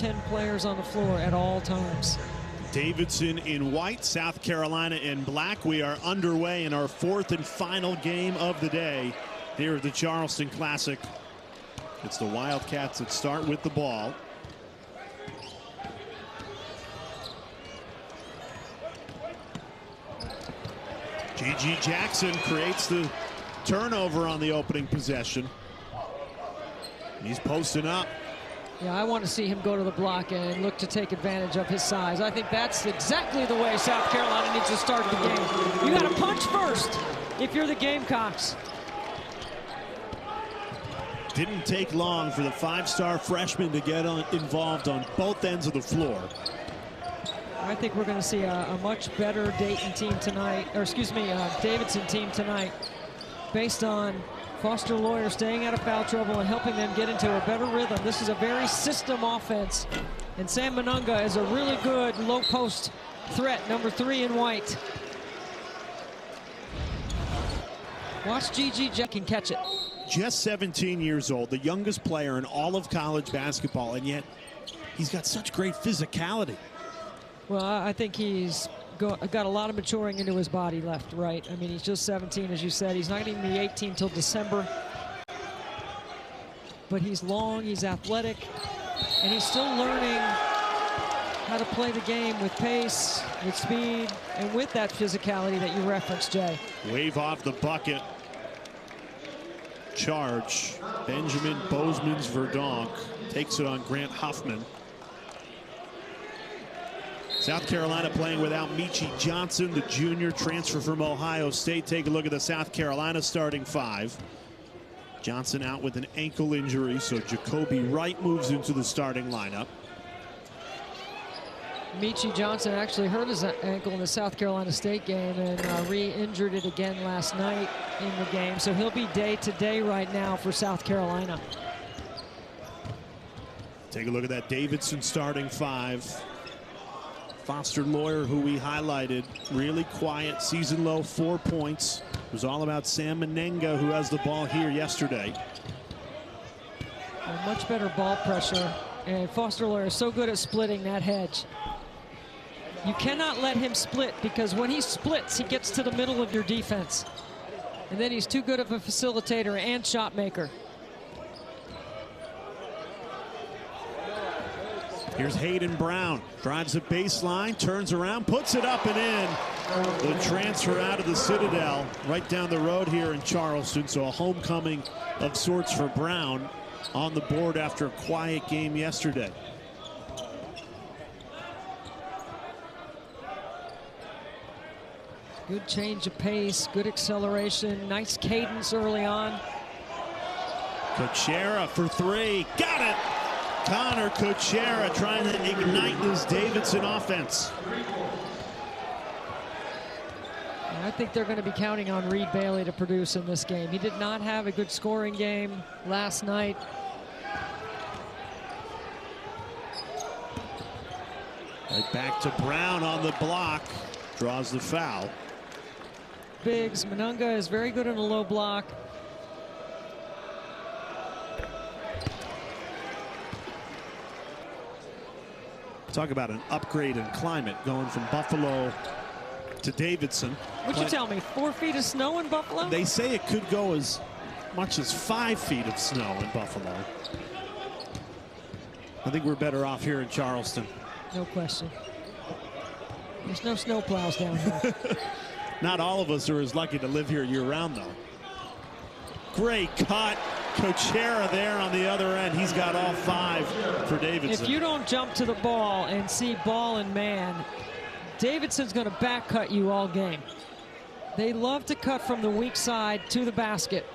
10 players on the floor at all times. Davidson in white, South Carolina in black. We are underway in our fourth and final game of the day here at the Charleston Classic. It's the Wildcats that start with the ball. G.G. Jackson creates the turnover on the opening possession. He's posting up. Yeah, I want to see him go to the block and look to take advantage of his size. I think that's exactly the way South Carolina needs to start the game. You got to punch first if you're the Gamecocks. Didn't take long for the five-star freshman to get involved on both ends of the floor. I think we're going to see a much better Dayton team tonight, or excuse me, Davidson team tonight, based on Foster Loyer staying out of foul trouble and helping them get into a better rhythm. This is a very system offense, and Sam Manunga is a really good low post threat, number 3 in white. Watch G.G. Jack can catch it. Just 17 years old, the youngest player in all of college basketball, and yet he's got such great physicality. Well, I think he's got a lot of maturing into his body left, right? I mean, he's just 17, as you said. He's not going to be 18 till December. But he's long, he's athletic, and he's still learning how to play the game with pace, with speed, and with that physicality that you referenced, Jay. Wave off the bucket. Charge. Benjamin Bozeman's Verdonk takes it on Grant Huffman. South Carolina playing without Meechie Johnson, the junior transfer from Ohio State. Take a look at the South Carolina starting five. Johnson out with an ankle injury, so Jacoby Wright moves into the starting lineup. Meechie Johnson actually hurt his ankle in the South Carolina State game and re-injured it again last night in the game. So he'll be day-to-day right now for South Carolina. Take a look at that Davidson starting five. Foster Loyer, who we highlighted, really quiet, season low 4 points. It was all about Sam Manunga, who has the ball here yesterday. A much better ball pressure, and Foster Loyer is so good at splitting that hedge. You cannot let him split, because when he splits, he gets to the middle of your defense. And then he's too good of a facilitator and shot maker. Here's Hayden Brown, drives the baseline, turns around, puts it up and in. The transfer out of the Citadel, right down the road here in Charleston. So a homecoming of sorts for Brown on the board after a quiet game yesterday. Good change of pace, good acceleration, nice cadence early on. Kuchera for three, got it! Connor Kuchera trying to ignite this Davidson offense. I think they're going to be counting on Reed Bailey to produce in this game. He did not have a good scoring game last night. Right back to Brown on the block, draws the foul. Biggs, Manunga is very good in a low block. Talk about an upgrade in climate, going from Buffalo to Davidson. What'd you tell me, 4 feet of snow in Buffalo? They say it could go as much as 5 feet of snow in Buffalo. I think we're better off here in Charleston. No question. There's no snow plows down here. Not all of us are as lucky to live here year-round, though. Great cut. Kuchera there on the other end. He's got all 5 for Davidson. If you don't jump to the ball and see ball and man, Davidson's going to back cut you all game. They love to cut from the weak side to the basket.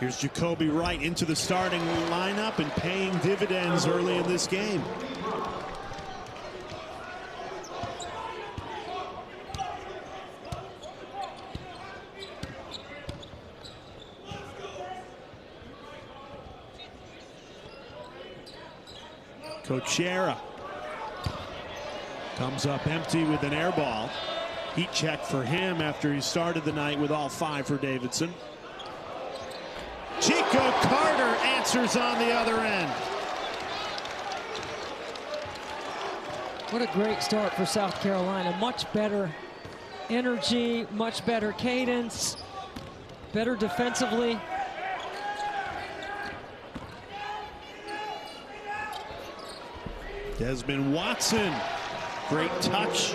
Here's Jacoby Wright into the starting lineup and paying dividends early in this game. Kuchera comes up empty with an air ball. Heat check for him after he started the night with all 5 for Davidson. Chico Carter answers on the other end. What a great start for South Carolina. Much better energy, much better cadence, better defensively. Desmond Watson, great touch,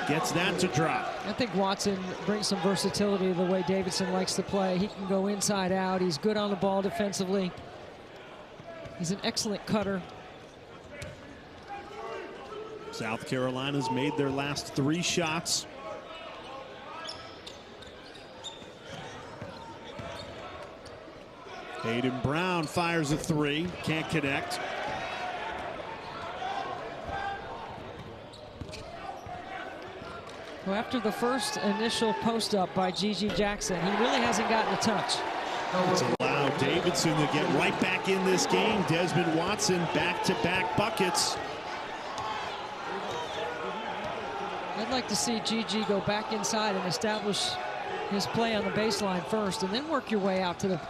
gets that to drop. I think Watson brings some versatility to the way Davidson likes to play. He can go inside out. He's good on the ball defensively. He's an excellent cutter. South Carolina's made their last 3 shots. Hayden Brown fires a 3, can't connect. Well, after the first initial post-up by Gigi Jackson, he really hasn't gotten a touch. It's allowed Davidson to get right back in this game. Desmond Watson back-to-back buckets. I'd like to see Gigi go back inside and establish his play on the baseline first, and then work your way out to the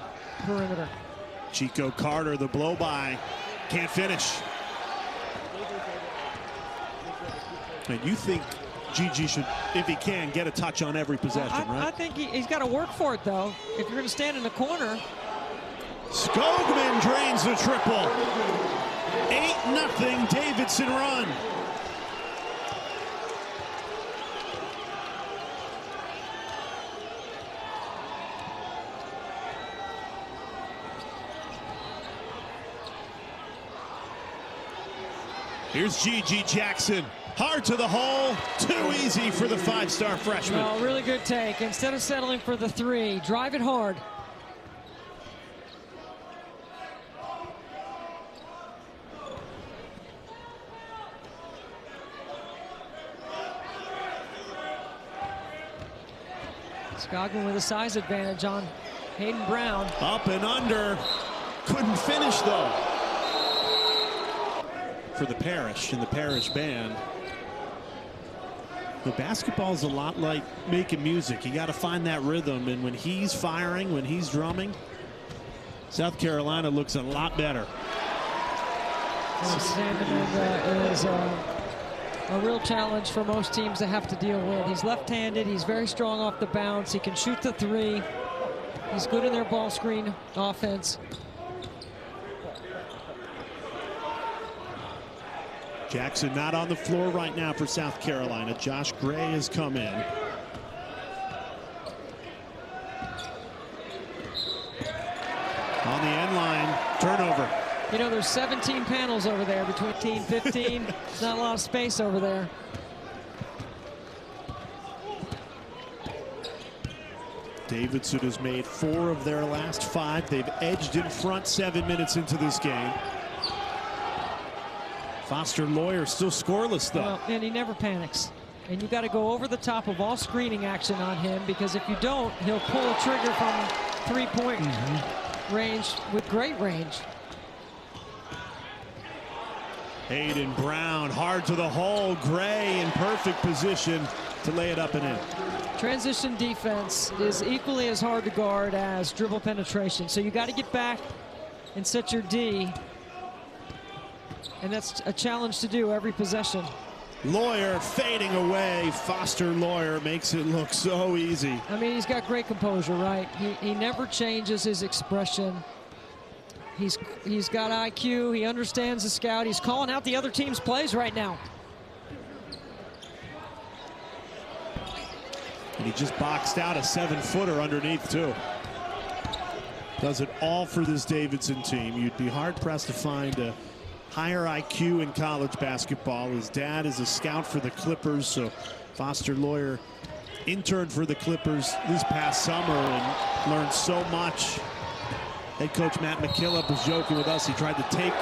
perimeter. Chico Carter, the blow-by, can't finish. And you think Gigi should, if he can, get a touch on every possession, right? I think he's got to work for it, though. If you're going to stand in the corner. Skogman drains the triple. 8-0 Davidson run. Here's Gigi Jackson. Hard to the hole, too easy for the 5-star freshman. No, really good take. Instead of settling for the 3, drive it hard. Skogman with a size advantage on Hayden Brown. Up and under, couldn't finish though. For the parish and the parish band. The basketball is a lot like making music. You got to find that rhythm, and when he's firing, when he's drumming, South Carolina looks a lot better. Sandeman is a real challenge for most teams to have to deal with. He's left-handed. He's very strong off the bounce. He can shoot the 3. He's good in their ball screen offense. Jackson not on the floor right now for South Carolina. Josh Gray has come in. On the end line, turnover. You know, there's 17 panels over there between 15. Not a lot of space over there. Davidson has made 4 of their last 5. They've edged in front 7 minutes into this game. Foster Lawyer still scoreless, though. Well, and he never panics. And you got to go over the top of all screening action on him, because if you don't, he'll pull a trigger from 3-point range with great range. Hayden Brown hard to the hole. Gray in perfect position to lay it up and in. Transition defense is equally as hard to guard as dribble penetration. So you got to get back and set your D. And that's a challenge to do every possession. Lawyer fading away. Foster Lawyer makes it look so easy. I mean, he's got great composure, right? He never changes his expression. He's got IQ. He understands the scout. He's calling out the other team's plays right now. And he just boxed out a 7-footer underneath, too. Does it all for this Davidson team. You'd be hard-pressed to find a higher IQ in college basketball. His dad is a scout for the Clippers, so Foster Lawyer interned for the Clippers this past summer and learned so much. Head coach Matt McKillop was joking with us. He tried to take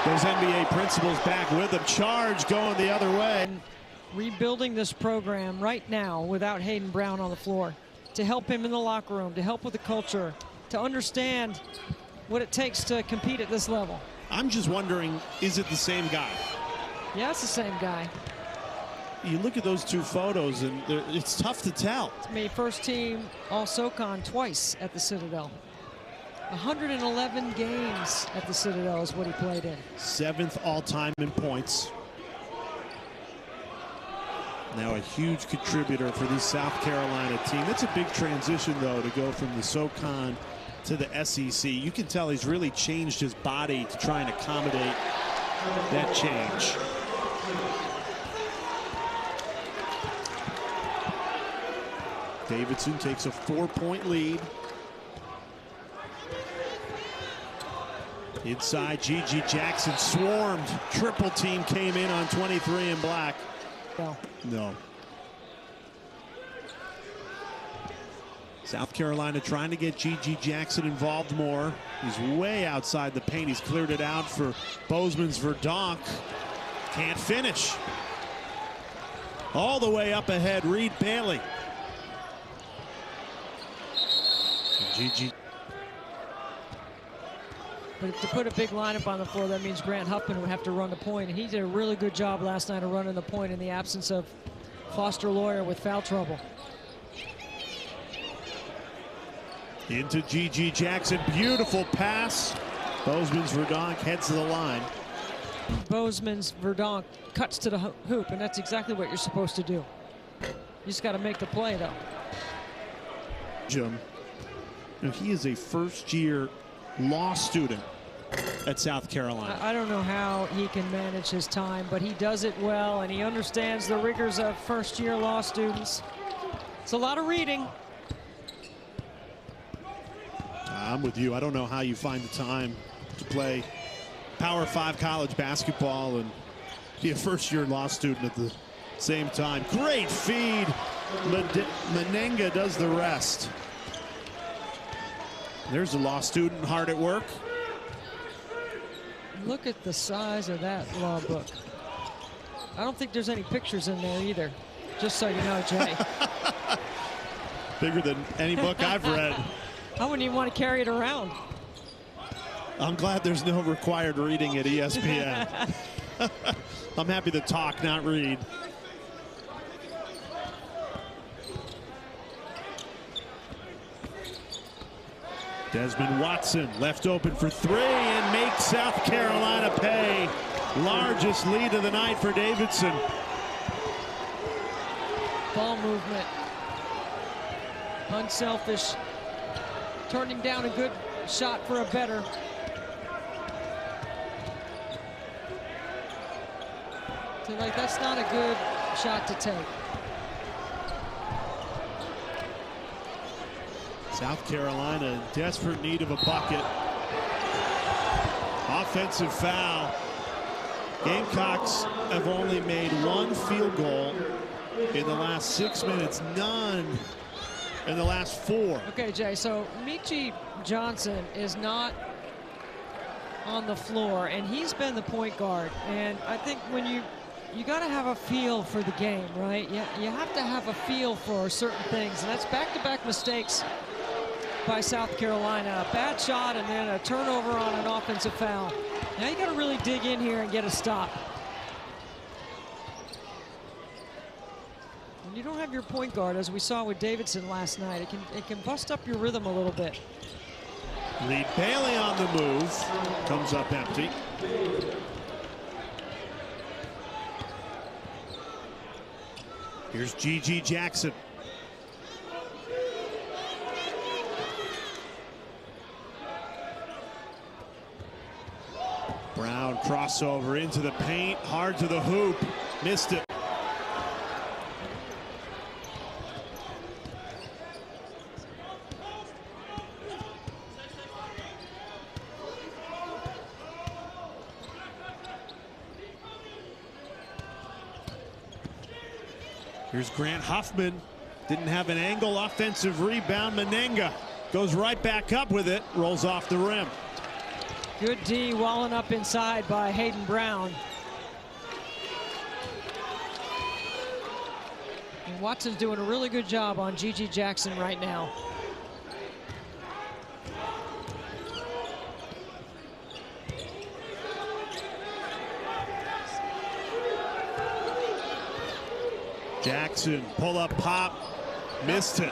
those NBA principles back with him. Charge going the other way. Rebuilding this program right now without Hayden Brown on the floor, to help him in the locker room, to help with the culture, to understand what it takes to compete at this level. I'm just wondering, is it the same guy? Yeah, it's the same guy. You look at those 2 photos, and it's tough to tell. It's made first team All-SoCon twice at the Citadel. 111 games at the Citadel is what he played in. 7th all-time in points. Now a huge contributor for this South Carolina team. That's a big transition, though, to go from the SoCon to the SEC. You can tell he's really changed his body to try and accommodate that change. Davidson takes a 4-point lead. Inside, Gigi Jackson swarmed. Triple team came in on 23 in black. No. South Carolina trying to get Gigi Jackson involved more. He's way outside the paint. He's cleared it out for Bozeman's Verdonk. Can't finish. All the way up ahead, Reed Bailey. Gigi. But to put a big lineup on the floor, that means Grant Huffman would have to run the point, and he did a really good job last night of running the point in the absence of Foster Loyer with foul trouble. Into Gigi Jackson, beautiful pass. Bozeman's Verdonk heads to the line. Bozeman's Verdonk cuts to the hoop, and that's exactly what you're supposed to do. You just got to make the play, though. Jim, he is a first-year law student at South Carolina. I don't know how he can manage his time, but he does it well, and he understands the rigors of first-year law students. It's a lot of reading. I'm with you. I don't know how you find the time to play Power 5 college basketball and be a first-year law student at the same time. Great feed. Menenga does the rest. There's a law student hard at work. Look at the size of that law book. I don't think there's any pictures in there either, just so you know, Jay. Bigger than any book I've read. I wouldn't even want to carry it around. I'm glad there's no required reading at ESPN. I'm happy to talk, not read. Desmond Watson left open for 3 and makes South Carolina pay. Largest lead of the night for Davidson. Ball movement. Unselfish. Turning down a good shot for a better. So, like, that's not a good shot to take. South Carolina in desperate need of a bucket. Offensive foul. Gamecocks have only made 1 field goal in the last 6 minutes, none in the last 4. Okay, Jay, so Michi Johnson is not on the floor, and he's been the point guard. And I think when you got to have a feel for the game, right? You have to have a feel for certain things, and that's back-to-back mistakes by South Carolina. A bad shot and then a turnover on an offensive foul. Now you got to really dig in here and get a stop. When you don't have your point guard, as we saw with Davidson last night, it can bust up your rhythm a little bit. Reed Bailey on the move. Comes up empty. Here's Gigi Jackson. Brown crossover into the paint, hard to the hoop, missed it. Here's Grant Huffman. Didn't have an angle. Offensive rebound. Menenga goes right back up with it. Rolls off the rim. Good D, walling up inside by Hayden Brown. And Watson's doing a really good job on Gigi Jackson right now. Jackson, pull up pop, missed it.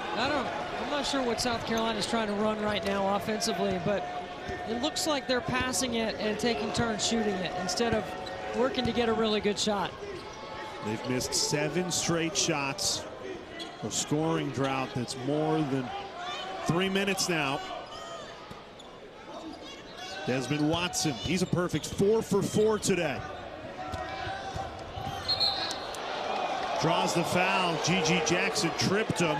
I'm not sure what South Carolina is trying to run right now offensively, but it looks like they're passing it and taking turns shooting it instead of working to get a really good shot. They've missed 7 straight shots. A scoring drought that's more than 3 minutes now. Desmond Watson, he's a perfect 4 for 4 today. Draws the foul. G.G. Jackson tripped him.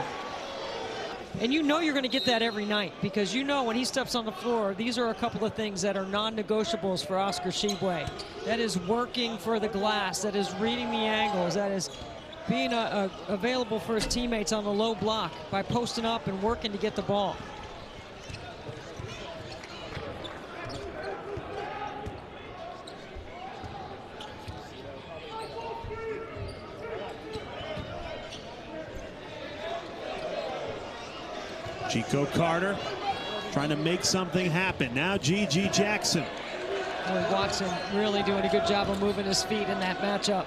And you know you're going to get that every night, because you know when he steps on the floor, these are a couple of things that are non-negotiables for Oscar Tshiebwe. That is working for the glass. That is reading the angles. That is being available for his teammates on the low block by posting up and working to get the ball. Chico Carter trying to make something happen. Now G.G. Jackson. Watson really doing a good job of moving his feet in that matchup.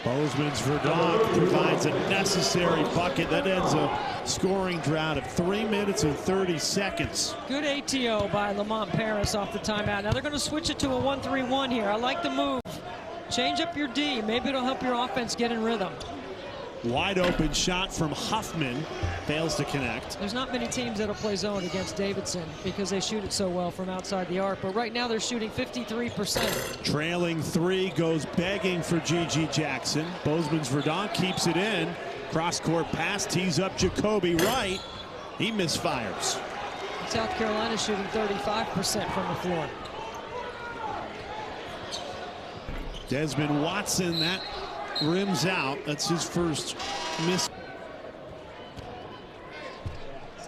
Bozeman's Verdonk provides a necessary bucket that ends a scoring drought of 3 minutes and 30 seconds. Good ATO by Lamont Paris off the timeout. Now they're going to switch it to a 1-3-1 here. I like the move. Change up your D. Maybe it'll help your offense get in rhythm. Wide open shot from Huffman. Fails to connect. There's not many teams that'll play zone against Davidson because they shoot it so well from outside the arc. But right now they're shooting 53%. Trailing 3 goes begging for G.G. Jackson. Bozeman's Verdonk keeps it in. Cross-court pass, tees up Jacoby Wright. He misfires. South Carolina shooting 35% from the floor. Desmond Watson, that rims out. That's his first miss.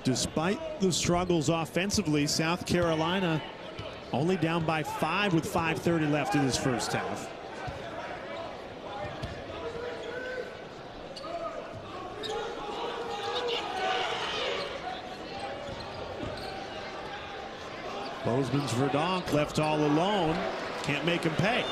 Despite the struggles offensively, South Carolina only down by 5 with 5:30 left in this first half. Bozeman's Verdonk left all alone. Can't make him pay.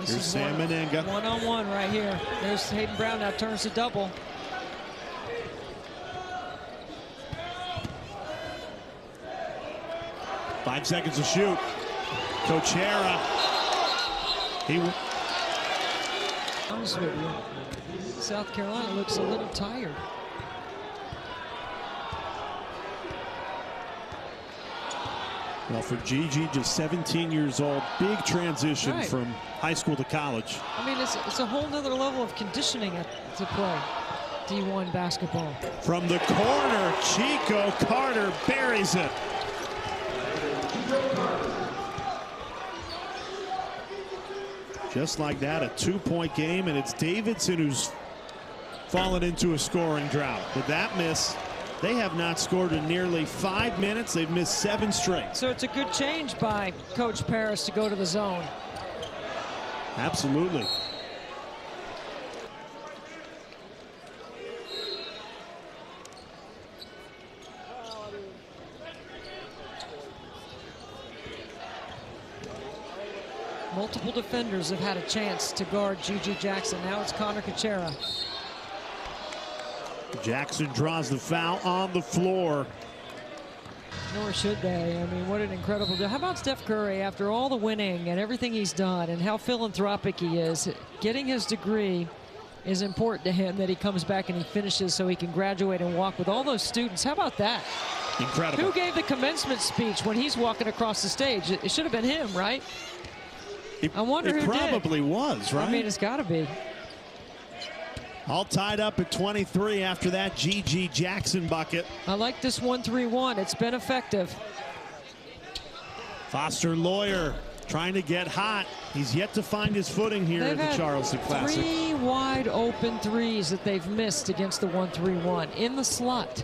Here's Sam Menenga. One-on-one right here. There's Hayden Brown, now turns to double. Five seconds to shoot. Cochera. Honest with you, South Carolina looks a little tired. Well, for G.G., just 17 years old, big transition from high school to college. I mean, it's a whole nother level of conditioning to play D1 basketball. From the corner, Chico Carter buries it. Just like that, a 2-point game, and it's Davidson who's fallen into a scoring drought. With that miss, they have not scored in nearly 5 minutes. They've missed 7 straight. So it's a good change by Coach Paris to go to the zone. Absolutely. Multiple defenders have had a chance to guard G.G. Jackson. Now it's Connor Cochera. Jackson draws the foul on the floor. Nor should they. I mean, what an incredible deal. How about Steph Curry, after all the winning and everything he's done and how philanthropic he is, getting his degree is important to him, that he comes back and he finishes so he can graduate and walk with all those students. How about that? Incredible. Who gave the commencement speech when he's walking across the stage? It should have been him, right? I wonder who did. It probably was, right? I mean, it's got to be. All tied up at 23 after that G.G. Jackson bucket. I like this 1-3-1. It's been effective. Foster Lawyer trying to get hot. He's yet to find his footing here at the Charleston Classic. 3 wide open threes that they've missed against the 1-3-1 in the slot.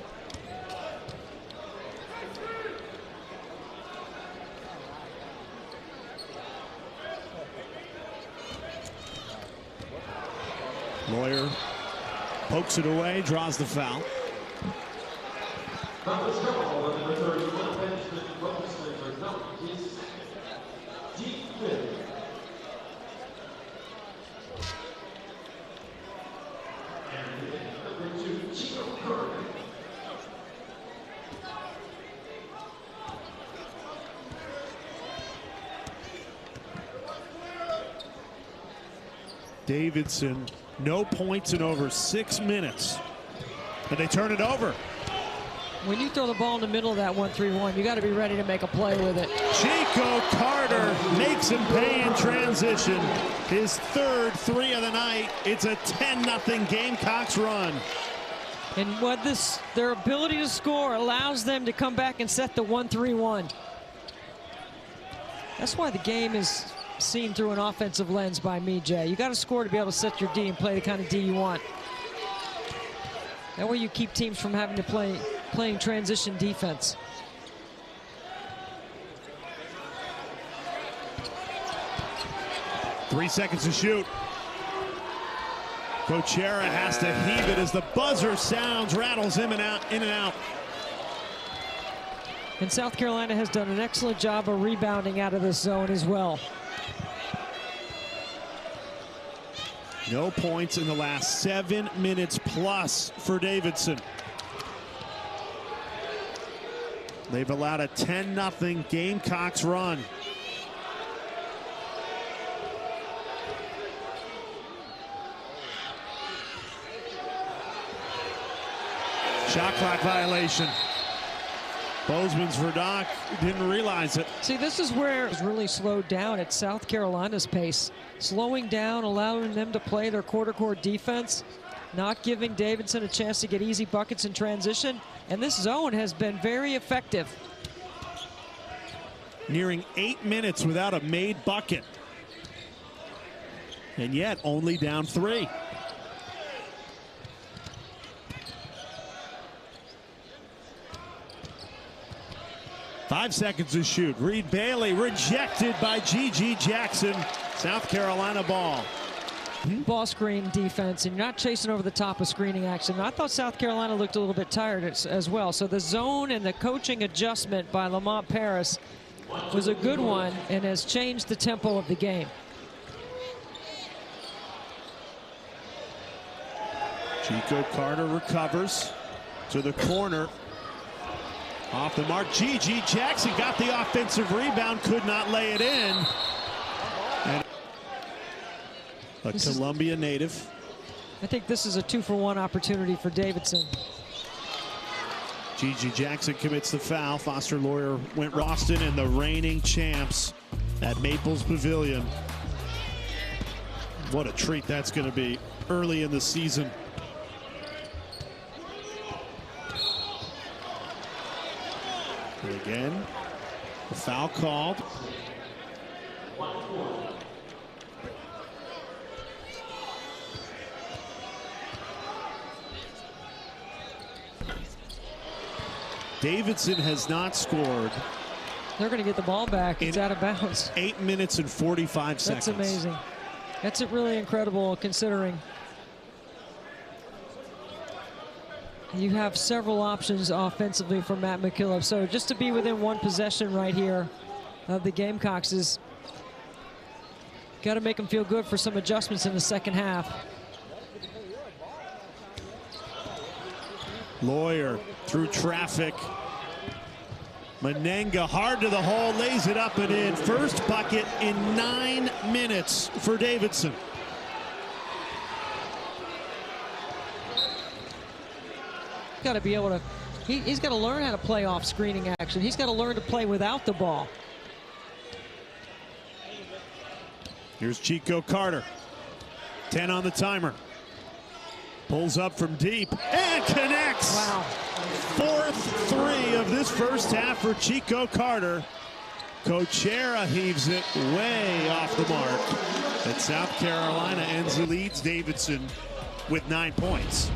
Lawyer pokes it away, draws the foul. Davidson, no points in over 6 minutes. And they turn it over. When you throw the ball in the middle of that 1-3-1, you got to be ready to make a play with it. Chico Carter makes him pay in transition. His third three of the night. It's a 10-0 Gamecocks run. And what their ability to score allows them to come back and set the 1-3-1. That's why the game is seen through an offensive lens by me, Jay. You got to score to be able to set your D and play the kind of D you want. That way you keep teams from having to playing transition defense. Three seconds to shoot. Cochera has to heave it as the buzzer sounds, rattles him and out, in and out. And South Carolina has done an excellent job of rebounding out of this zone as well. No points in the last 7 minutes plus for Davidson. They've allowed a 10-0 Gamecocks run. Shot clock violation. Bozeman's Verdock didn't realize it. See, this is where it's really slowed down at South Carolina's pace. Slowing down, allowing them to play their quarter court defense, not giving Davidson a chance to get easy buckets in transition. And this zone has been very effective. Nearing 8 minutes without a made bucket. And yet only down 3. Five seconds to shoot. Reed Bailey rejected by Gigi Jackson. South Carolina ball. Ball screen defense, and you're not chasing over the top of screening action. I thought South Carolina looked a little bit tired as well. So the zone and the coaching adjustment by Lamont Paris was a good one and has changed the tempo of the game. Chico Carter recovers to the corner. Off the mark, Gigi Jackson got the offensive rebound, could not lay it in. And a Columbia native. I think this is a 2-for-1 opportunity for Davidson. Gigi Jackson commits the foul. Foster Loyer went Boston and the reigning champs at Maples Pavilion. What a treat that's going to be early in the season. And again, the foul called. Davidson has not scored. They're going to get the ball back. It's out of bounds. 8 minutes and 45 seconds. That's amazing. That's really incredible considering you have several options offensively for Matt McKillop. So just to be within one possession right here of the Gamecocks is got to make them feel good for some adjustments in the second half. Loyer through traffic. Menenga hard to the hole, lays it up and in. First bucket in 9 minutes for Davidson. Got to be able to, he's got to learn how to play off screening action. He's got to learn to play without the ball. Here's Chico Carter. 10 on the timer. Pulls up from deep and connects. Wow. Fourth three of this first half for Chico Carter. Cochera heaves it way off the mark. And South Carolina ends the leads Davidson with 9 points.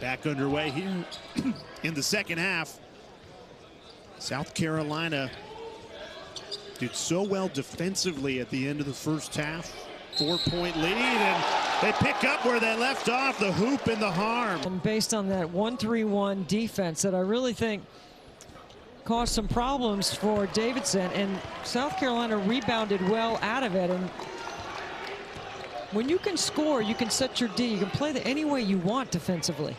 Back underway here in the second half. South Carolina did so well defensively at the end of the first half. 4-point lead, and they pick up where they left off, the hoop and the harm. And based on that 1-3-1 defense that I really think caused some problems for Davidson, and South Carolina rebounded well out of it. And when you can score, you can set your D. You can play any way you want defensively.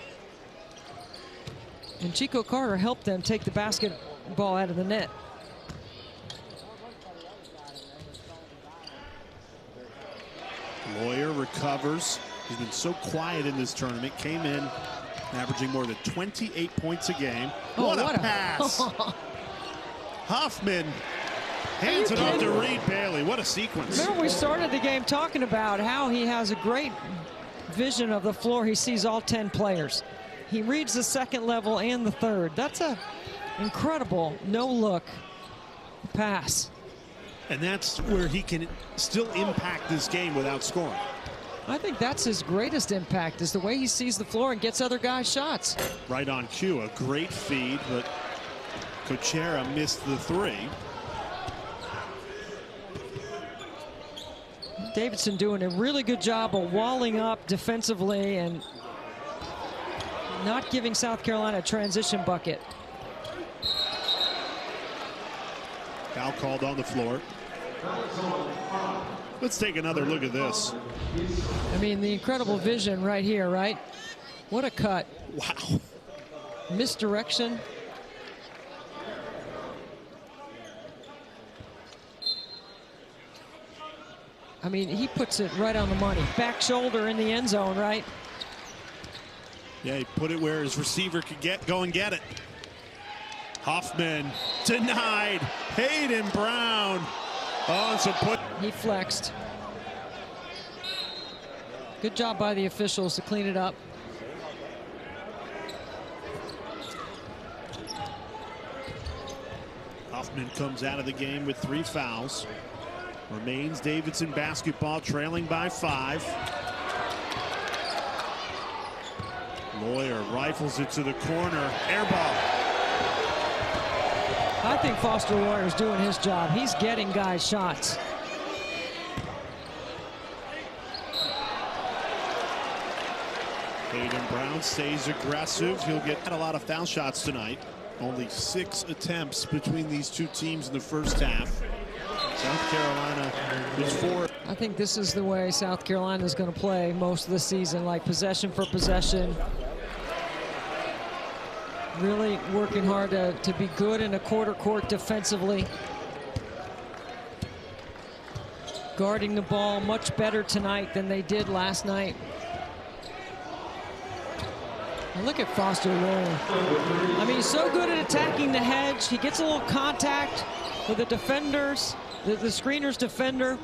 And Chico Carter helped them take the basketball out of the net. Lawyer recovers. He's been so quiet in this tournament. Came in averaging more than 28 points a game. Oh, what a pass. Hoffman hands it off to Reed Bailey. What a sequence. Remember, we started the game talking about how he has a great vision of the floor. He sees all 10 players. He reads the second level and the third. That's a incredible no-look pass. And that's where he can still impact this game without scoring. I think that's his greatest impact, is the way he sees the floor and gets other guys' shots. Right on cue, a great feed, but Cochera missed the three. Davidson doing a really good job of walling up defensively and not giving South Carolina a transition bucket. Foul called on the floor. Let's take another look at this. I mean, the incredible vision right here, right? What a cut. Wow. Misdirection. I mean, he puts it right on the money. Back shoulder in the end zone, right? Yeah, he put it where his receiver could go and get it. Hoffman denied. Hayden Brown. Oh, and so he flexed. Good job by the officials to clean it up. Hoffman comes out of the game with 3 fouls. Remains Davidson basketball, trailing by 5. Lawyer rifles it to the corner. Air ball. I think Foster Lawyer's doing his job. He's getting guys shots. Hayden Brown stays aggressive. He'll get a lot of foul shots tonight. Only 6 attempts between these two teams in the first half. South Carolina was 4. I think this is the way South Carolina is going to play most of the season, like possession for possession. Really working hard to be good in a quarter court defensively. Guarding the ball much better tonight than they did last night. And look at Foster Lawyer. I mean, he's so good at attacking the hedge. He gets a little contact with the defenders, the screener's defender.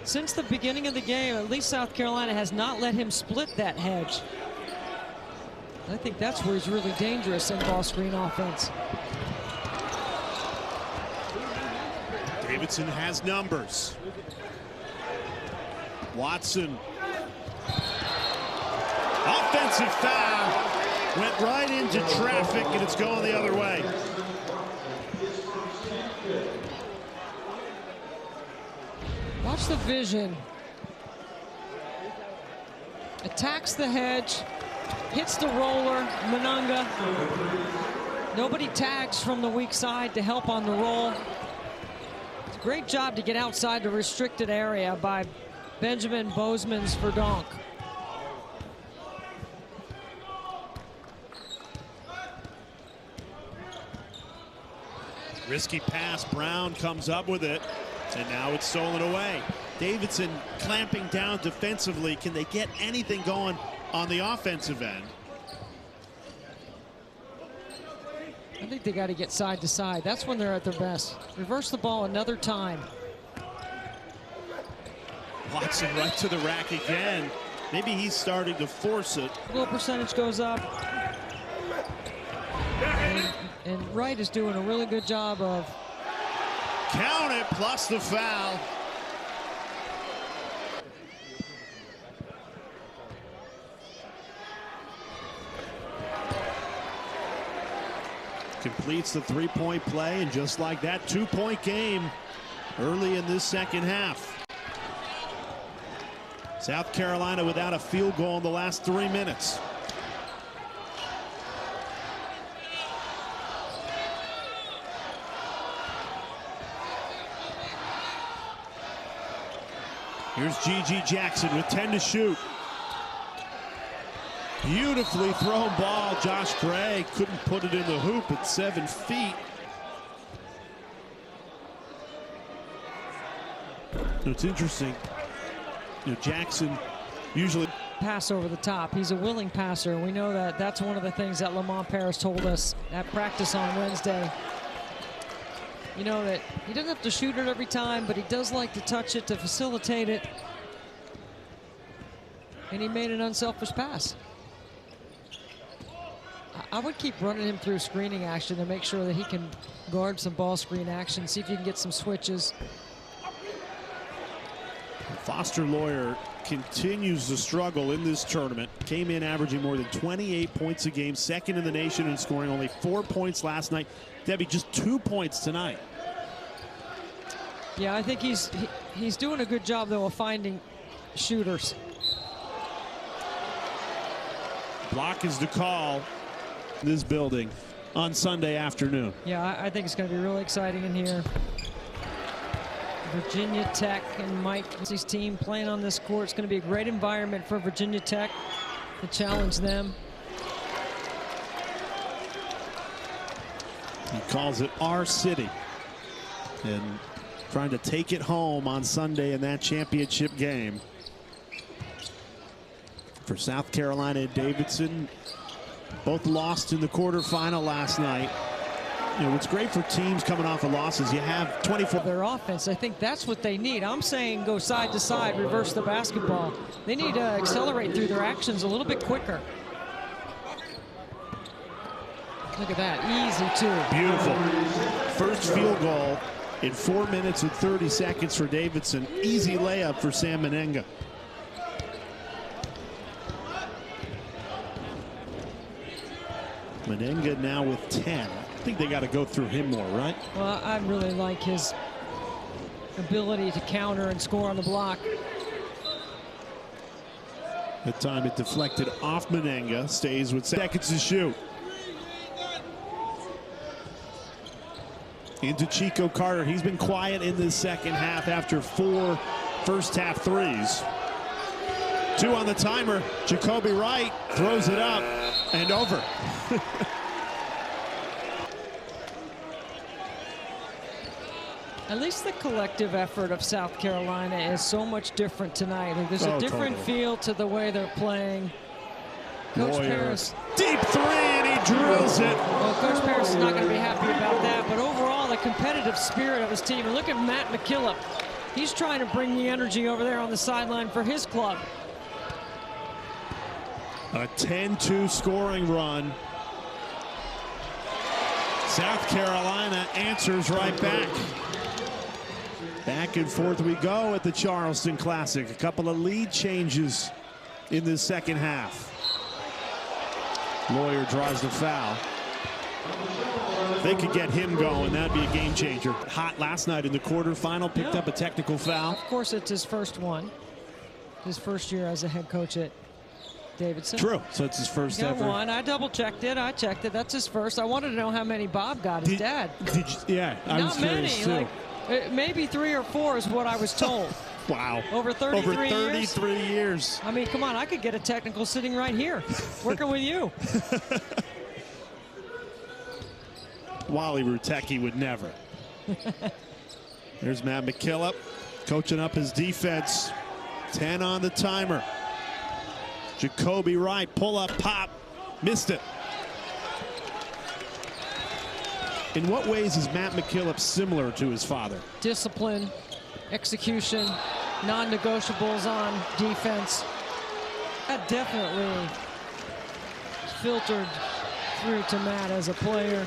Since the beginning of the game, at least South Carolina has not let him split that hedge. I think that's where he's really dangerous in ball screen offense. Davidson has numbers. Watson. Offensive foul. Went right into traffic, and it's going the other way. Watch the vision. Attacks the hedge. Hits the roller, Manunga. Nobody tags from the weak side to help on the roll. It's a great job to get outside the restricted area by Benjamin Bozeman's Verdonk. Risky pass. Brown comes up with it, and now it's stolen away. Davidson clamping down defensively. Can they get anything going on the offensive end? I think they got to get side to side. That's when they're at their best. Reverse the ball another time. Watson right to the rack again. Maybe he's starting to force it. Goal percentage goes up. And Wright is doing a really good job of... Count it, plus the foul. Completes the 3-point play, and just like that, 2-point game early in this second half. South Carolina without a field goal in the last 3 minutes. Here's G.G. Jackson with 10 to shoot. Beautifully thrown ball. Josh Gray couldn't put it in the hoop at 7 feet. It's interesting. Jackson usually pass over the top. He's a willing passer. We know that. That's one of the things that Lamont Paris told us at practice on Wednesday. You know that he doesn't have to shoot it every time, but he does like to touch it to facilitate it. And he made an unselfish pass. I would keep running him through screening action to make sure that he can guard some ball screen action, see if you can get some switches. Foster Loyer continues to struggle in this tournament. Came in averaging more than 28 points a game, second in the nation in scoring, only 4 points last night. Debbie, just 2 points tonight. Yeah, I think he's doing a good job, though, of finding shooters. Block is the call in this building on Sunday afternoon. Yeah, I think it's going to be really exciting in here. Virginia Tech and Mike's team playing on this court. It's going to be a great environment for Virginia Tech to challenge them. He calls it our city, and trying to take it home on Sunday in that championship game. For South Carolina and Davidson, both lost in the quarterfinal last night. You know, what's great for teams coming off of losses, you have 24. Their offense, I think that's what they need. I'm saying go side to side, reverse the basketball. They need to accelerate through their actions a little bit quicker. Look at that, easy too. Beautiful. First field goal in 4 minutes and 30 seconds for Davidson. Easy layup for Sam Menenga. Menenga now with 10. I think they got to go through him more, right? Well, I really like his ability to counter and score on the block. That time it deflected off Menenga. Stays with seconds to shoot. Into Chico Carter. He's been quiet in the second half after 4 first half threes. 2 on the timer. Jacoby Wright throws it up and over. At least the collective effort of South Carolina is so much different tonight. There's a different feel to the way they're playing. Coach Paris. Deep three, and he drills it. Well, Coach Paris is not going to be happy about that, but overall, the competitive spirit of his team. And look at Matt McKillop. He's trying to bring the energy over there on the sideline for his club. A 10-2 scoring run. South Carolina answers right back. Back and forth we go at the Charleston Classic. A couple of lead changes in the second half. Loyer draws the foul. If they could get him going, that'd be a game changer. Hot last night in the quarterfinal, picked up a technical foul. Of course, it's his first one. His first year as a head coach at Davidson. True. So it's his first ever. One. I double checked it. I checked it. That's his first. I wanted to know how many Bob got. His dad. Yeah, I was curious too. Like, maybe 3 or 4 is what I was told. Wow. Over 33 years. I mean, come on. I could get a technical sitting right here, working with you. Wally Rutecki would never. There's Matt McKillop coaching up his defense. 10 on the timer. Jacoby Wright, pull up, pop, missed it. In what ways is Matt McKillop similar to his father? Discipline, execution, non-negotiables on defense. That definitely filtered through to Matt as a player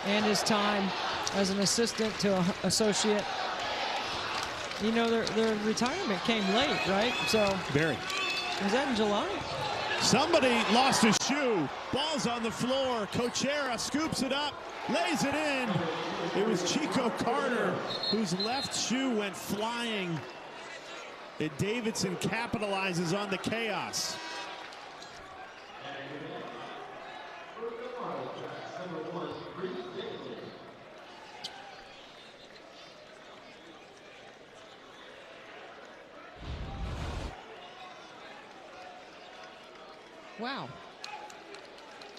and his time as an assistant to associate. You know, their retirement came late, right? So Very. Was that in July? Somebody lost his shoe. Ball's on the floor. Cochera scoops it up, lays it in. It was Chico Carter whose left shoe went flying. And Davidson capitalizes on the chaos. Wow.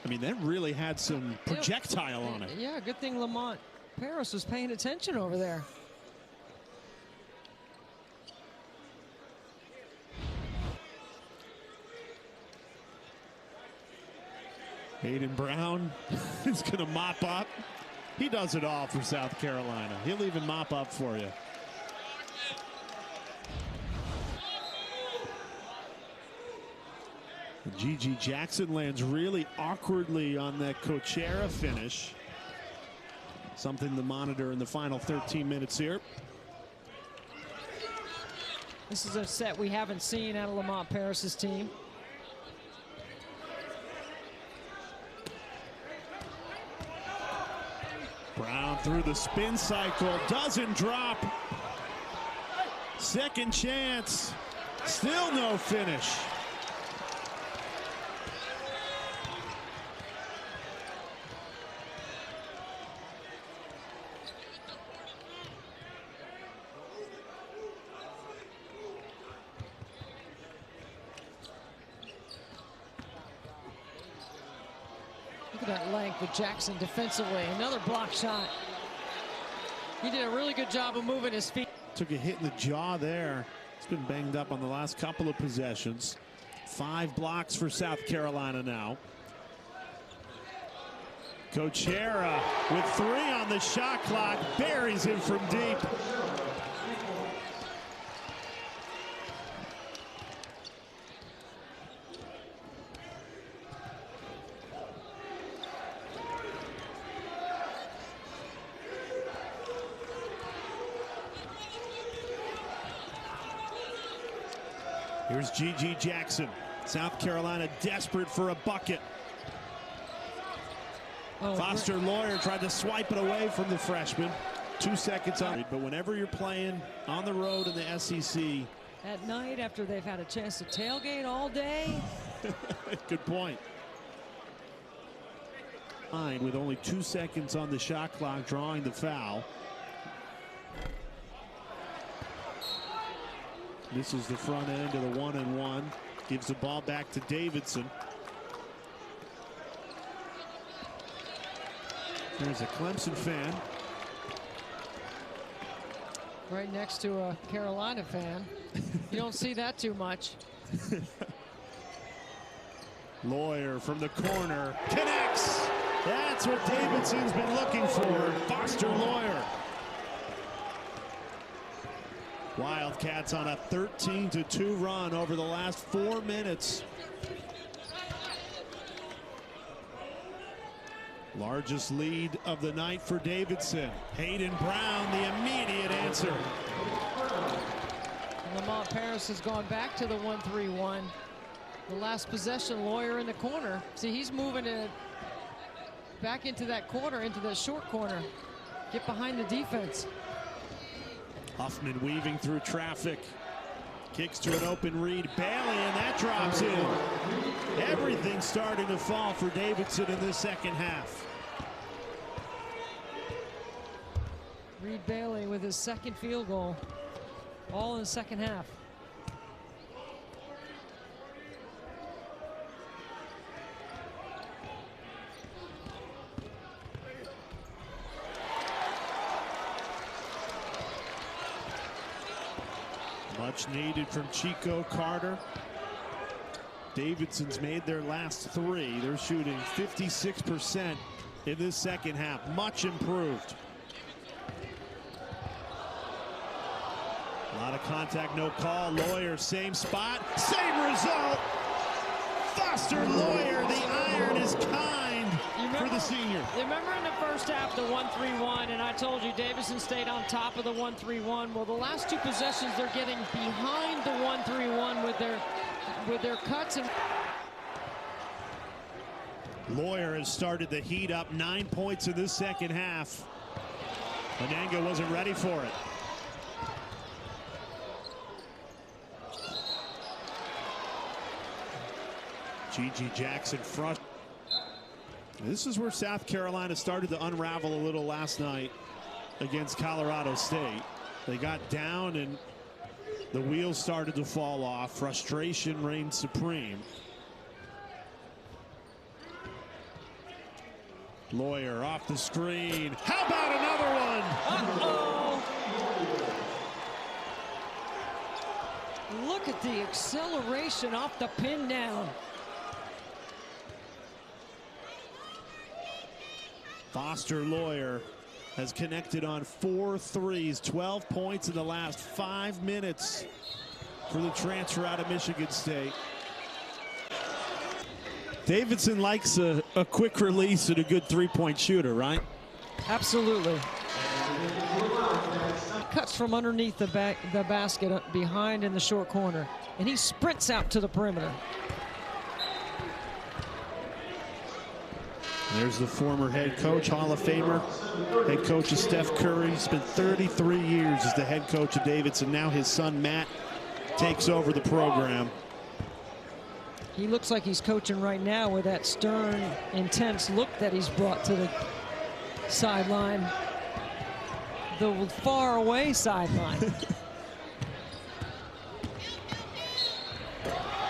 I mean, that really had some projectile on it. Yeah, good thing Lamont Paris was paying attention over there. Hayden Brown is going to mop up. He does it all for South Carolina. He'll even mop up for you. Gigi Jackson lands really awkwardly on that Cochera finish. Something to monitor in the final 13 minutes here. This is a set we haven't seen out of Lamont Paris's team. Brown through the spin cycle, doesn't drop. Second chance, still no finish. Look at that length with Jackson defensively. Another block shot. He did a really good job of moving his feet. Took a hit in the jaw there. He's been banged up on the last couple of possessions. 5 blocks for South Carolina now. Cochera with 3 on the shot clock. Buries him from deep. Here's Gigi Jackson. South Carolina desperate for a bucket. Foster Lawyer tried to swipe it away from the freshman. 2 seconds on. But whenever you're playing on the road in the SEC. At night after they've had a chance to tailgate all day. Good point. With only 2 seconds on the shot clock, drawing the foul. This is the front end of the 1-and-1. Gives the ball back to Davidson. There's a Clemson fan. Right next to a Carolina fan. You don't see that too much. Lawyer from the corner. Connects! That's what Davidson's been looking for. Foster Lawyer. Wildcats on a 13-2 run over the last 4 minutes. Largest lead of the night for Davidson. Hayden Brown, the immediate answer. Lamont Paris has gone back to the 1-3-1. The last possession, Lawyer in the corner. See, he's moving it back into that corner, into the short corner. Get behind the defense. Huffman weaving through traffic. Kicks to an open Reed Bailey, and that drops in. Everything's starting to fall for Davidson in this second half. Reed Bailey with his second field goal. All in the second half. Much needed from Chico Carter. Davidson's made their last 3. They're shooting 56% in this second half. Much improved. A lot of contact, no call. Lawyer, same spot, same result. Foster Lawyer, the iron is kind for the senior. You remember in the first half, the 1-3-1, and I told you Davidson stayed on top of the 1-3-1. Well, the last 2 possessions, they're getting behind the 1-3-1 with their cuts. And Lawyer has started the heat up. 9 points in this second half. Ananga wasn't ready for it. Gigi Jackson front. This is where South Carolina started to unravel a little last night against Colorado State. They got down and the wheels started to fall off. Frustration reigned supreme. Lawyer off the screen. How about another one? Uh-oh. Look at the acceleration off the pin down. Foster Lawyer has connected on 4 threes, 12 points in the last 5 minutes for the transfer out of Michigan State. Davidson likes a quick release and a good three-point shooter, right? Absolutely. Cuts from underneath the basket behind in the short corner, and he sprints out to the perimeter. There's the former head coach, Hall of Famer, head coach of Steph Curry. He spent 33 years as the head coach of Davidson. Now his son, Matt, takes over the program. He looks like he's coaching right now with that stern, intense look that he's brought to the sideline. The far away sideline.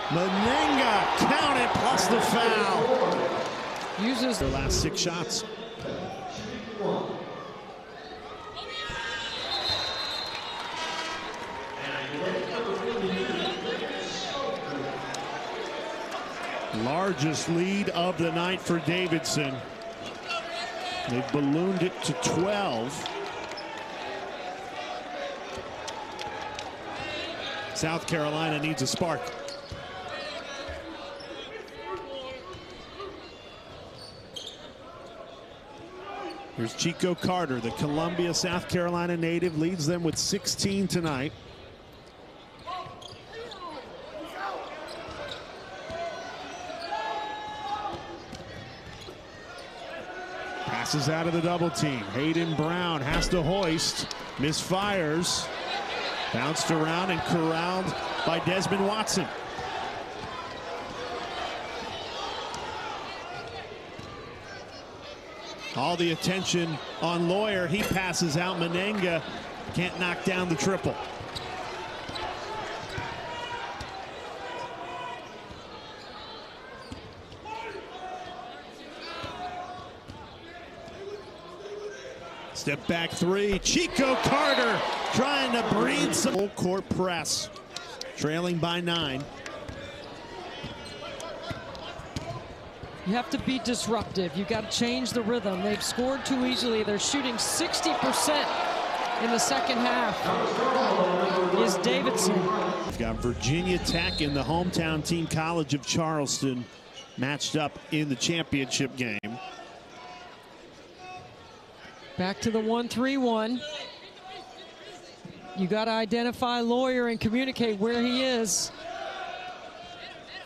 Menenga, count it, plus the foul. Uses their last 6 shots. Largest lead of the night for Davidson. They've ballooned it to 12. South Carolina needs a spark. Here's Chico Carter, the Columbia, South Carolina native, leads them with 16 tonight. Passes out of the double team. Hayden Brown has to hoist, misfires, bounced around and corralled by Desmond Watson. All the attention on Lawyer. He passes out. Menenga can't knock down the triple. Step back 3. Chico Carter trying to breathe some full court press. Trailing by 9. You have to be disruptive. You got to change the rhythm. They've scored too easily. They're shooting 60% in the second half. Is Davidson. We've got Virginia Tech in the hometown team, College of Charleston, matched up in the championship game. Back to the 1-3-1. You got to identify Lawyer and communicate where he is.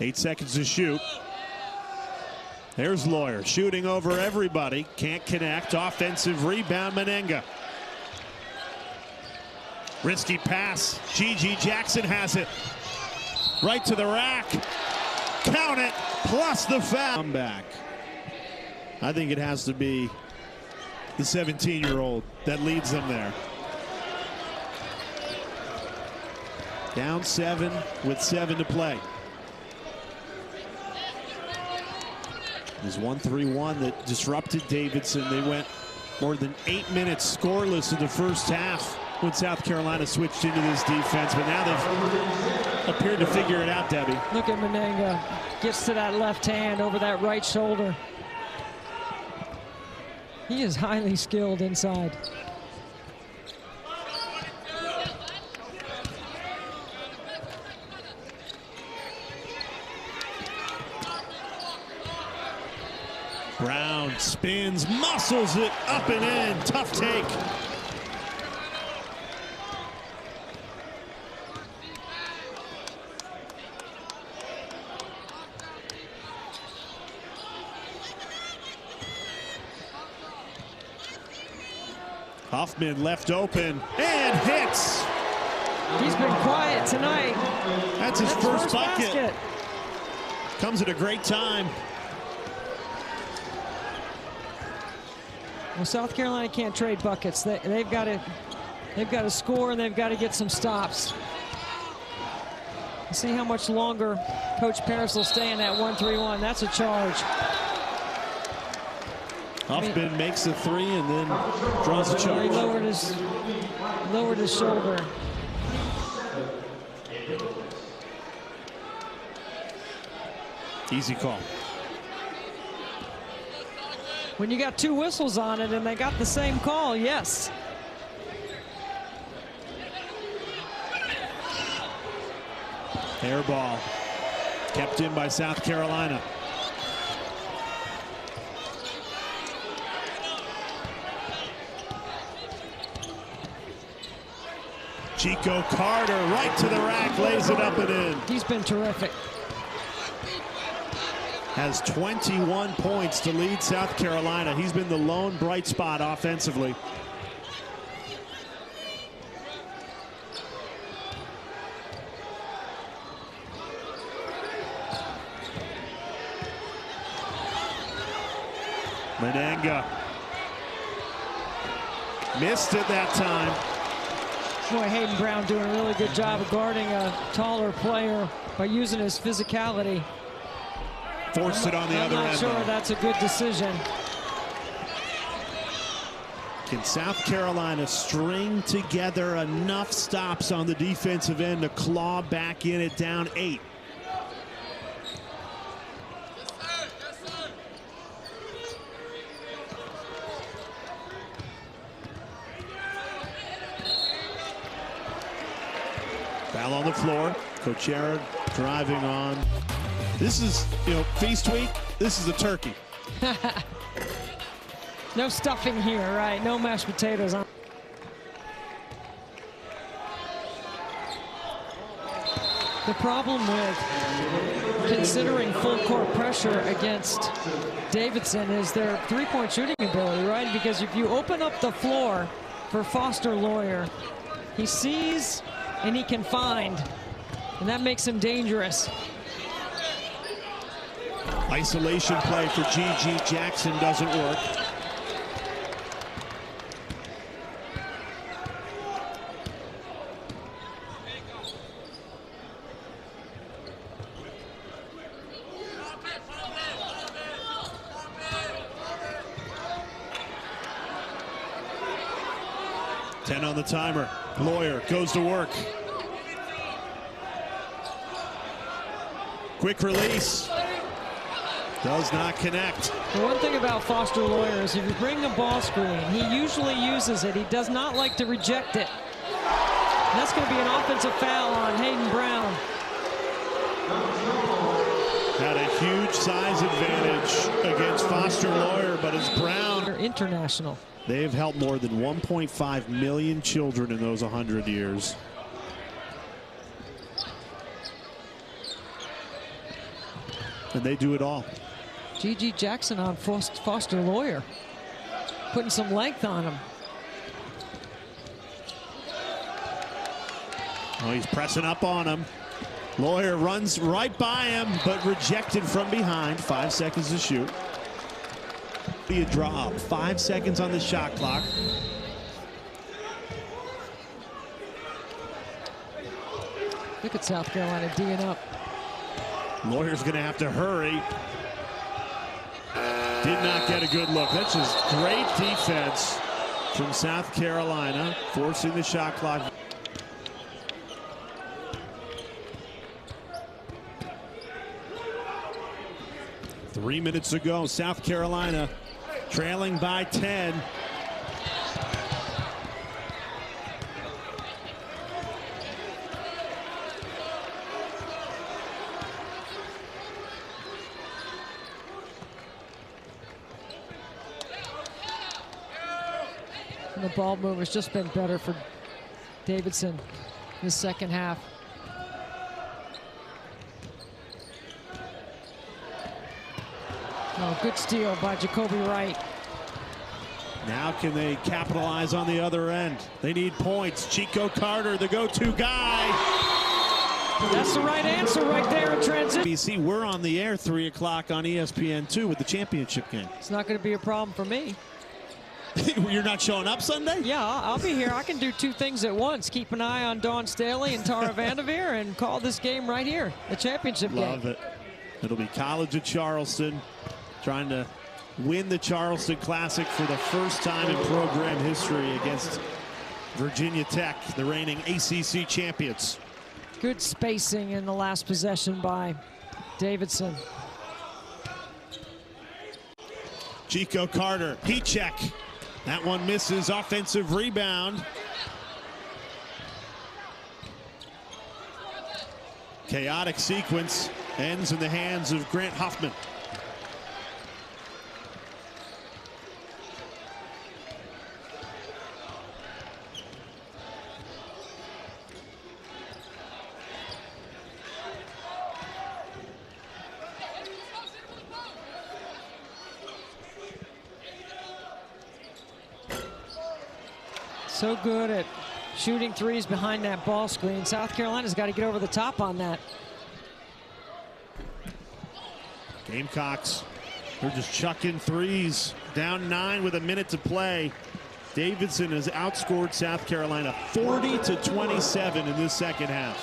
8 seconds to shoot. There's Lawyer shooting over everybody. Can't connect. Offensive rebound, Menenga. Risky pass. Gigi Jackson has it. Right to the rack. Count it. Plus the foul. Comeback. I think it has to be the 17-year-old that leads them there. Down 7 with 7 to play. There's 1-3-1 that disrupted Davidson. They went more than 8 minutes scoreless in the first half when South Carolina switched into this defense, but now they've appeared to figure it out, Debbie. Look at Menenga. Gets to that left hand over that right shoulder. He is highly skilled inside. Brown spins, muscles it up and in. Tough take. Huffman left open and hits. He's been quiet tonight. That's his first bucket. Comes at a great time. Well, South Carolina can't trade buckets. They've got to score and they've got to get some stops. See how much longer Coach Paris will stay in that 1-3-1. That's a charge. Huffman makes a three and then draws a charge. He lowered his shoulder. Easy call. When you got two whistles on it and they got the same call, yes. Air ball kept in by South Carolina. Chico Carter right to the rack, lays it up and in. He's been terrific. Has 21 points to lead South Carolina. He's been the lone bright spot offensively. Menenga missed it that time. Boy, Hayden Brown doing a really good job of guarding a taller player by using his physicality. Forced it on the other end. I'm not sure that's a good decision. Can South Carolina string together enough stops on the defensive end to claw back in it down 8? Foul on the floor. Cochera driving on. This is, feast week. This is a turkey. No stuffing here, right? No mashed potatoes. The problem with considering full court pressure against Davidson is their three-point shooting ability, right? Because if you open up the floor for Foster Loyer, he sees and he can find, and that makes him dangerous. Isolation play for G.G. Jackson doesn't work. Ten on the timer. Loyer goes to work. Quick release. Does not connect. The one thing about Foster Loyer is if you bring a ball screen, he usually uses it. He does not like to reject it. And that's going to be an offensive foul on Hayden Brown. Had a huge size advantage against Foster Loyer, but as Brown. They're international. They've helped more than 1.5 million children in those 100 years. And they do it all. G.G. Jackson on Foster Loyer, putting some length on him. Oh, he's pressing up on him. Loyer runs right by him, but rejected from behind. 5 seconds to shoot. Be a draw. 5 seconds on the shot clock. Look at South Carolina D'ing up. Lawyer's going to have to hurry. Did not get a good look. That's just great defense from South Carolina, forcing the shot clock. Three minutes to go. South Carolina trailing by 10. And the ball move has just been better for Davidson in the second half. Oh, good steal by Jacoby Wright. Now can they capitalize on the other end? They need points. Chico Carter, the go-to guy. That's the right answer right there in transition. BC, we're on the air 3 o'clock on ESPN2 with the championship game. It's not going to be a problem for me. You're not showing up Sunday? Yeah, I'll be here. I can do two things at once. Keep an eye on Dawn Staley and Tara Vanderveer and call this game right here, the championship game. Love it. It'll be College of Charleston trying to win the Charleston Classic for the first time in program history against Virginia Tech, the reigning ACC champions. Good spacing in the last possession by Davidson. Chico Carter, heat check. That one misses. Offensive rebound. Chaotic sequence ends in the hands of Grant Huffman. So good at shooting threes behind that ball screen. South Carolina's got to get over the top on that. Gamecocks, they're just chucking threes. Down 9 with a minute to play. Davidson has outscored South Carolina 40-27 in this second half.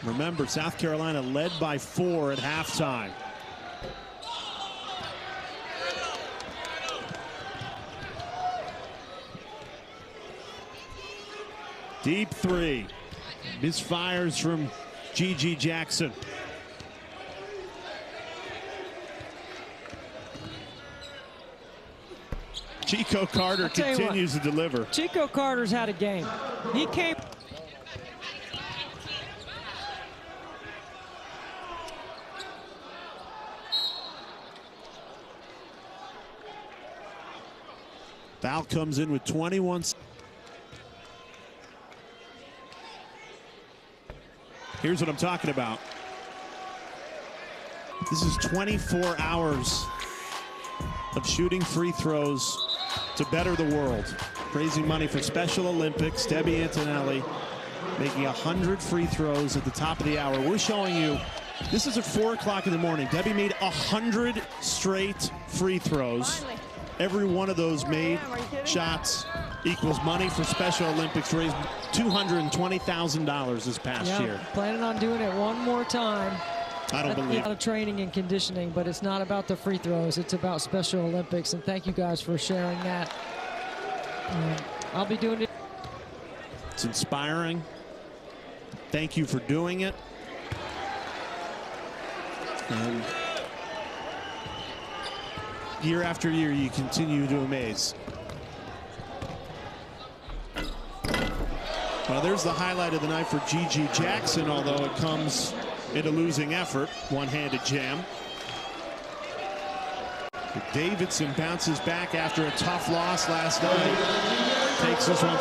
Remember, South Carolina led by 4 at halftime. Deep three. Misfires from Gigi Jackson. Chico Carter continues to deliver. Chico Carter's had a game. He came. Foul comes in with 21. Here's what I'm talking about. This is 24 hours of shooting free throws to better the world. Raising money for Special Olympics. Debbie Antonelli making 100 free throws at the top of the hour. We're showing you, this is at 4 o'clock in the morning. Debbie made 100 straight free throws. Every one of those made shots equals money for Special Olympics. Raised $220,000 this past year. Planning on doing it one more time. I don't believe it. A lot of training and conditioning, but it's not about the free throws. It's about Special Olympics, and thank you guys for sharing that. I'll be doing it. It's inspiring. Thank you for doing it. And year after year, you continue to amaze. Well, there's the highlight of the night for Gigi Jackson, although it comes in a losing effort. One-handed jam. Davidson bounces back after a tough loss last night. Takes this one